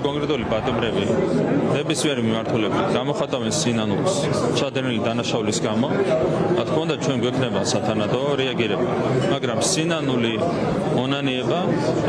კონკრეტული პატიმრები ნებისმიერი მიმართულებით გამოხატავენ სინანულს ჩადენილი დანაშაულის გამო, რა თქმა უნდა ჩვენ გვექნება სათანადო რეაგირება, მაგრამ სინანული მონანიება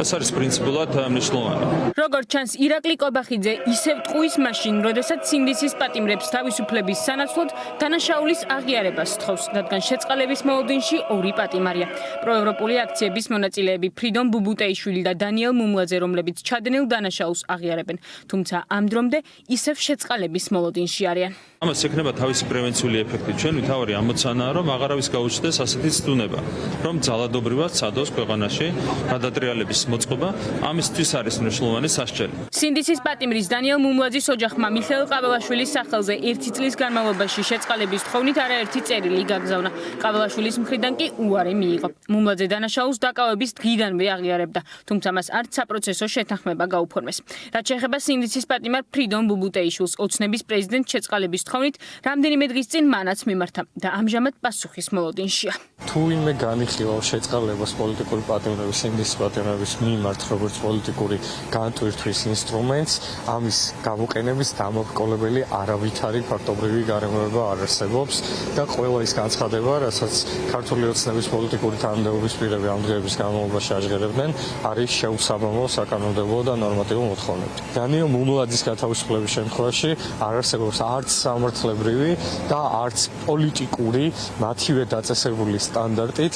ეს არის პრინციპულად მნიშვნელოვანი. Როგორც ჩანს, ირაკლი კობახიძე ისევ ტყუის მაშინ, როდესაც სინდისის პატიმრებს თავისუფლების სანაცვლოდ დანაშაულის აღიარებას სთხოვს, რადგან შეწყალების მოლოდინში ორი პატიმარია. პროევროპული აქციების მონაწილეები ფრიდონ ბუბუტეიშვილი და დანიელ მუმლაძე, რომლებიც ჩადენილ დანაშაულს აღიარებენ, თუმცა ამ დრომდე ისევ შეწყალების მოლოდინში არიან. ამას ექნება თავისი პრევენციული ეფექტი. ჩვენ მთავარი ამოცანაა, რომ აღარავის გაუჩნდეს ასეთი ცდუნება, რომ ძალადობრივად ცადოს ქვეყანაში გადატრიალების მოწყობა, ამისთვის არის მნიშვნელოვანი სასჯელი. სინდისის პატიმრის დანიელ მუმლაძის ოჯახმა მიხეილ ყაველაშვილის სახელზე 1 წლის განმავლობაში შეწყალების თხოვნით არაერთი წერილი გაგზავნა. ყაველაშვილის მხრიდან კი უარი მიიღო. მუმლაძე დანაშაულს დაკავების დღიდანვე აღიარებდა, თუმცა მას არც საპროცესო შეთანხმება გაუფორმეს. რაც შეეხება სინდისის პატიმარ ფრიდონ ბუბუტეიშვილს, ოცნების პრეზიდენტ შეწყალების თხოვნით რამდენიმე დღის წინ მანაც მიმართა და ამჟამად პასუხის მოლოდინშია. თუ ვინმე განიხილავს შეწყალებას პოლიტიკური პატიმრების, სინდისის პატიმრების მიმართ, როგორც პოლიტიკური განტვირთვის ინსტრუმენტს, ამის გამოყენების დამოუკიდებელი არავითარი ფაქტობრივი გარემოება არ არსებობს და ყველა ის განცხადება, რასაც ქართული ოცნების პოლიტიკური თანამდებობის პირები ამ დღეების განმავლობაში აჟღერებდნენ, არის შეუსაბამო საკანონმდებლო და ნორმატიულ მოთხოვნებით. დანიელ მუმლაძის გათავისუფლების შემთხვევაში არ არსებობს არც სამართლებრივი და არც პოლიტიკური მათივე დაწესებული სტანდარტით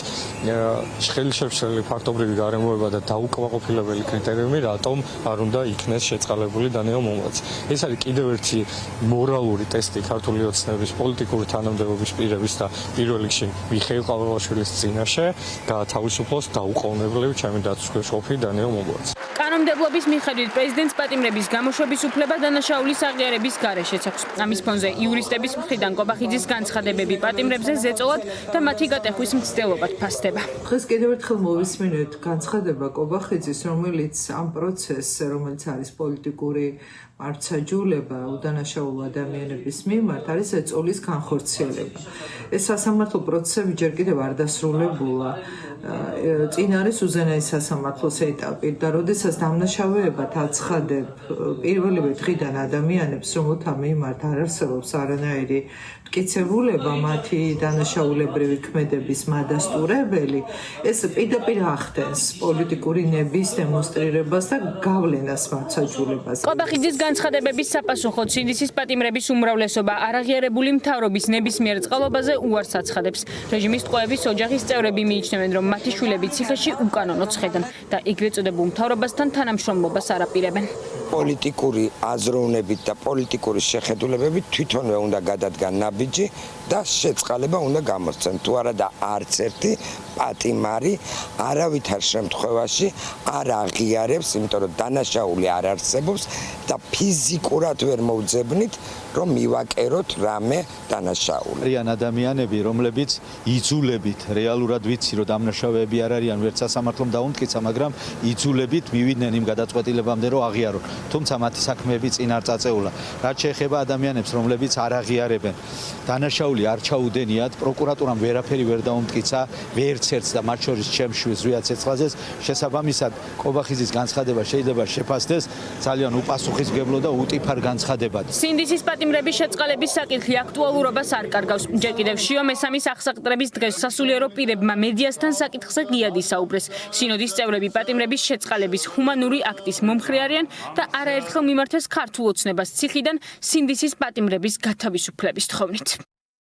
ხელშემშლელი ფაქტობრივი გარემოება და დაუკმაყოფილებელი კრიტერიუმი, რატომ არ უნდა იქნეს შეწყალებული დანიელ მუმლაძე. ეს არის კიდევ ერთი მორალური ტესტი ქართული ოცნების პოლიტიკური თანამდებობის პირების და პირველ რიგში მიხეილ ყაველაშვილის წინაშე გაათავისუფლოს დაუყოვნებლივ ჩემი დაცვის ყოფი დანიელ მუმლაძე. კანონმდებლობის მიხედვით პრეზიდენტს პატიმრების გამოშვების უფლება დანაშაულის აღიარების გარეშეც აქვს. ამის ფონზე იურისტების მხრიდან კობახიძის განცხადებები პატიმრებზე ზეწოლად და მათი გატეხვის მცდელობად ფასდება. დღეს კიდევ ერთხელ მოვისმინეთ განცხადება კობახიძის, რომელიც ამ პროცესს, რომელიც არის პოლიტიკური მართლმსაჯულება უდანაშაულ ადამიანების მიმართ, არის ეწოლის განხორციელება. ეს სასამართლო პროცესები ჯერ კიდევ არ დასრულებულა. წინ არის უზენაესი სასამართლოს ეტაპი და როდესაც დამნაშავეებად აცხადებ პირველივე დღიდან ადამიანებს, რომ ამ მიმართ არ არსებობს არანაირი მტკიცებულება მათი დანაშაულებრივი ქმედების მადასტურებელი, ეს პირდაპირ ახდენს პოლიტიკური ნების დემონსტრირებას და გავლენას მართლმსაჯულებას. კობახიძის განცხადებების საფასუხოდ სინდისის პატიმრების უმრავლესობა არაღიარებული მთავრობის ნებისმიერ წყალობაზე უარს აცხადებს. რეჟიმის ტყვეების ოჯახის წევრები მიიჩნევენ, რომ მათი შვილები ციხეში უკანონოდ ხედან და ეგრეთ წოდებულ მთავრობასთან თანამშრომლობას არ აპირებენ. პოლიტიკური აზროვნებით და პოლიტიკური შეხედულებებით თვითონვე უნდა გადადგან ნაბიჯი და შეწყალება უნდა გამოსცენ. თუ არა და არც ერთი პატიმარი არავითარ შემთხვევაში არ აღიარებს, იმიტომ რომ დანაშაული არ არსებობს და ფიზიკურად ვერ მოვძებნით, რომ მივაკეროთ რამე დანაშაული. არიან ადამიანები, რომლებიც იძულებით, რეალურად ვიცი, რომ დამნაშავეები არ არიან, ვერც სასამართლომ დაუმტკიცა, მაგრამ იძულებით მივიდნენ იმ გადაწყვეტილებამდე, რომ აღიარონ. თუმცა მათი საქმეები წინ არ წაწეულა. რაც შეეხება ადამიანებს, რომლებიც არ აღიარებენ, დანაშაული არ ჩაუდენიათ, პროკურატურამ ვერაფერი ვერ დაუმტკიცა, ვერც ერთს და მათ შორის ჩემშვის ზვია ცეცხლაძეს, შესაბამისად კობახიძის განცხადება შეიძლება შეფასდეს ძალიან უპასუხისმგებლო და უტიფარ განცხადებად. სინდისის პატიმრების შეწყალების საკითხი აქტუალურობას არ კარგავს. ჯერ კიდევ შიო მესამის აღსაყდრების დღეს სასულიერო პირებმა მედიასთან საკითხზე ღიად ისაუბრეს. სინოდის წევრები პატიმრების შეწყალების ჰუმანური აქტის მომხრე არიან და არაერთხელ მიმართეს ქართულ ოცნებას ციხიდან სინდისის პატიმრების გათავისუფლების თხოვნით.